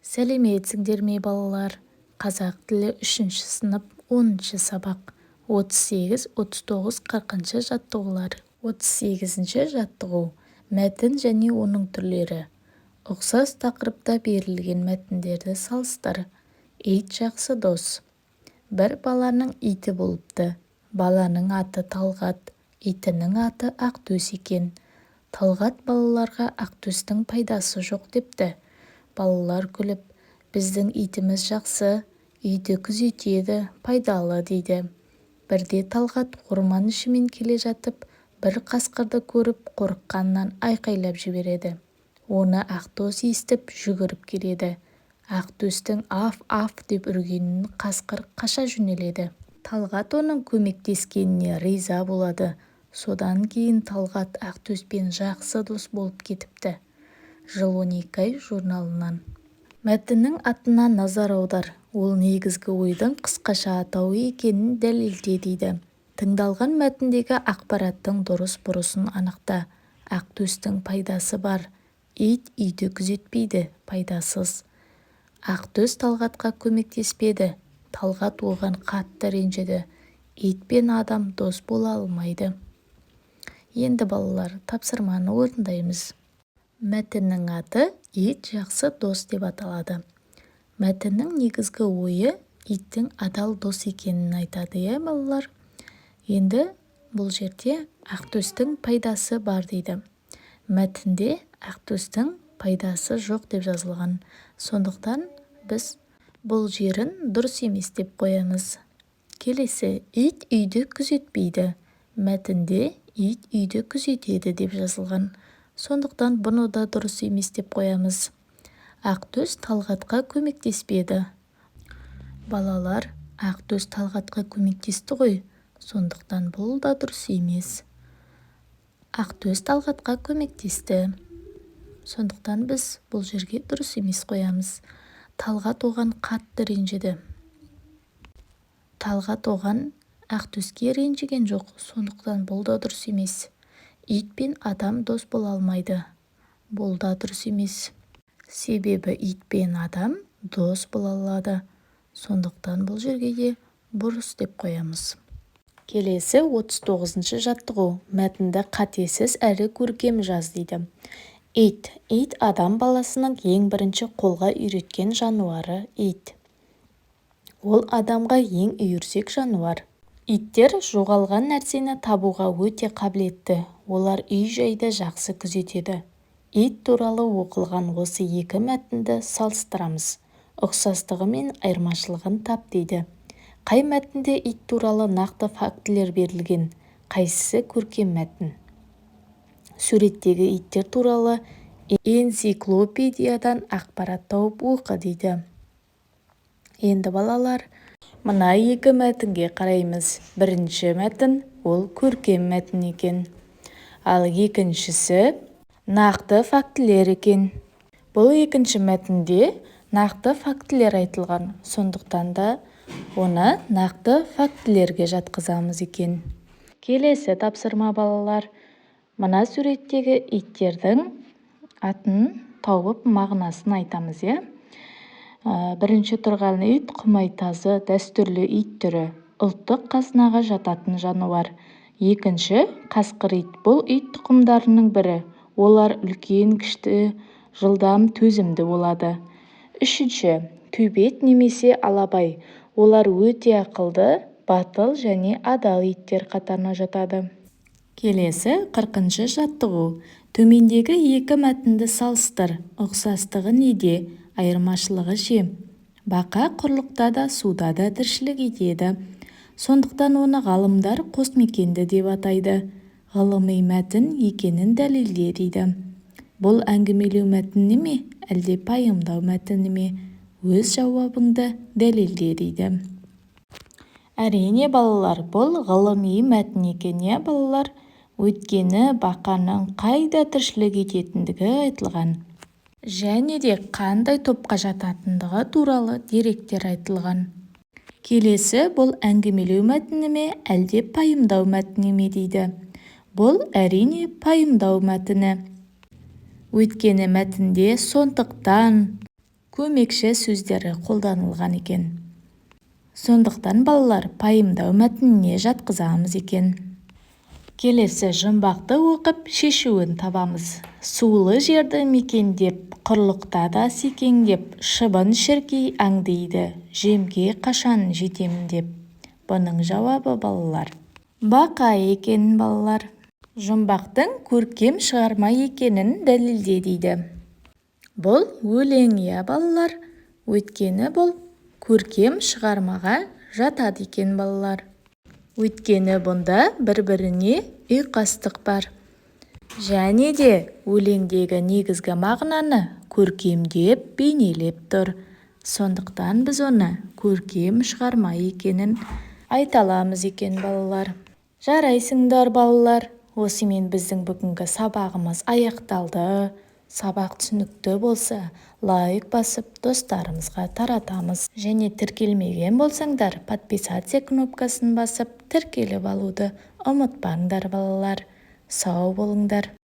Сәлеметсіңдер ме балалар? Қазақ тілі 3-ші сынып 10-ші сабақ 38, 39, 40-ші жаттығулар. 38-ші жаттығу. Мәтін және оның түрлері. Ұқсас тақырыпта берілген мәтіндерді салыстыр. Ит жақсы дос. Бір баланың иті болыпты. Баланың аты Талғат, итінің аты Ақтөс екен. Талғат балаларға Ақтөстің пайдасы жоқ депті. Балалар күліп, біздің итіміз жақсы, үйді күзетеді, пайдалы дейді. Бірде Талғат орман ішімен келе жатып, бір қасқырды көріп қорыққаннан айқайлап жібереді. Оны Ақтөс естіп жүгіріп келеді. Ақтөстің аф-аф деп үргенін қасқыр қаша жөнеледі. Талғат оның көмектескеніне риза болады. Содан кейін Талғат Ақтөспен жақсы дос болып кетіпті. Жыл 12 ай журналынан. Мәтіннің атына назар аудар. Ол негізгі ойдың қысқаша атауы екенін дәлелде дейді. Тыңдалған мәтіндегі ақпараттың дұрыс-бұрысын анықта. Ақтөстің пайдасы бар. Ит үйді күзетпейді, пайдасыз. Ақтөс Талғатқа көмектеспеді. Талғат оған қатты ренжіді. Ит пен адам дос бола алмайды. Енді балалар, тапсырманы орындаймыз. Мәтіннің аты ит жақсы дос деп аталады. Мәтіннің негізгі ойы иттің адал дос екенін айтады, балалар. Енді бұл жерде Ақтөстің пайдасы бар дейді. Мәтінде Ақтөстің пайдасы жоқ деп жазылған. Сондықтан біз бұл жерін дұрыс емес деп қоямыз. Келесі, ит үйді күзетпейді. Мәтінде ит үйді күзетеді деп жазылған. Сондықтан бұны да дұрыс емес деп қоямыз. Ақтөс Талғатқа көмектеспеді. Балалар, Ақтөс Талғатқа көмектесті ғой. Сондықтан бұл да дұрыс емес. Ақтөс Талғатқа көмектесті. Сондықтан біз бұл жерге дұрыс емес қоямыз. Талғат оған қатты ренжіді. Талғат оған Ақтөске ренжіген жоқ. Сондықтан бұл да дұрыс емес. Ит пен адам дос бола алмайды. Бұл да дұрыс емес. Себебі ит пен адам дос бола алады. Сондықтан бұл жерге де бұрыс деп қоямыз. Келесі 39-ші жаттығу. Мәтінді қатесіз әрі көркем жаз дейді. Ит адам баласының ең бірінші қолға үйреткен жануары ит. Ол адамға ең үйірсек жануар. Иттер жоғалған нәрсені табуға өте қабілетті. Олар үй-жайды жақсы күзетеді. Ит туралы оқылған осы екі мәтінді салыстырамыз. Ұқсастығы мен айырмашылығын тап дейді. Қай мәтінде ит туралы нақты фактілер берілген? Қайсысы көркем мәтін? Суреттегі иттер туралы энциклопедиядан ақпарат тауып оқы дейді. Енді балалар, мына екі мәтінге қараймыз. Бірінші мәтін ол көркем мәтін екен. Ал екіншісі нақты фактілер екен. Бұл екінші мәтінде нақты фактілер айтылған. Сондықтан да оны нақты фактілерге жатқызамыз екен. Келесі тапсырма балалар. Мына суреттегі иттердің атын тауып мағынасын айтамыз, Бірінші тұрған ит құмайтазы, дәстүрлі ит түрі, ұлттық қазынаға жататын жануар. Екінші қасқыр ит. Бұл ит тұқымдарының бірі. Олар үлкен, күшті, жылдам, төзімді болады. Үшінші төбет немесе алабай. Олар өте ақылды, батыл және адал иттер қатарына жатады. Келесі 40-ші жаттығу. Төмендегі екі мәтінді салыстыр. Ұқсастығы неде? Айырмашылығы ше? Бақа құрлықта да, суда да тіршілік етеді. Сондықтан оны ғалымдар қосмекенді деп атайды. Ғылыми мәтін екенін дәлелде дейді. Бұл әңгімелеу мәтіні ме, әлде пайымдау мәтіні ме? Өз жауабыңды дәлелде дейді. Әрине балалар, бұл ғылыми мәтін екен, балалар? Өйткені бақаның қайда тіршілік ететіндігі айтылған. Және де қандай топқа жататындығы туралы деректер айтылған. Келесі бұл әңгімелеу мәтіні ме, әлде пайымдау мәтіні ме дейді. Бұл әрине пайымдау мәтіні. Өйткені мәтінде сондықтан көмекші сөздері қолданылған екен. Сондықтан балалар пайымдау мәтініне жатқызамыз екен. Келесі жұмбақты оқып шешуін табамыз. Сулы жерді мекендеп, құрлықта да секеңдеп, шыбын шіркей аңдиды, жемге қашан жетемін деп. Бұның жауабы балалар. Бақа екен балалар. Жұмбақтың көркем шығарма екенін дәлелде дейді. Бұл өлең балалар. Өйткені бұл көркем шығармаға жатады екен балалар. Өйткені бұнда бір-біріне ұйқастық бар. Және де өлеңдегі негізгі мағынаны көркемдеп бейнелеп тұр. Сондықтан біз оны көркем шығарма екенін айта аламыз екен балалар. Жарайсыңдар балалар. Осымен біздің бүгінгі сабағымыз аяқталды. Сабақ түсінікті болса, лайк басып достарымызға таратамыз. Және тіркелмеген болсаңдар, подписаться кнопкасын басып тіркеліп алуды ұмытпаңдар балалар. Сау болыңдар.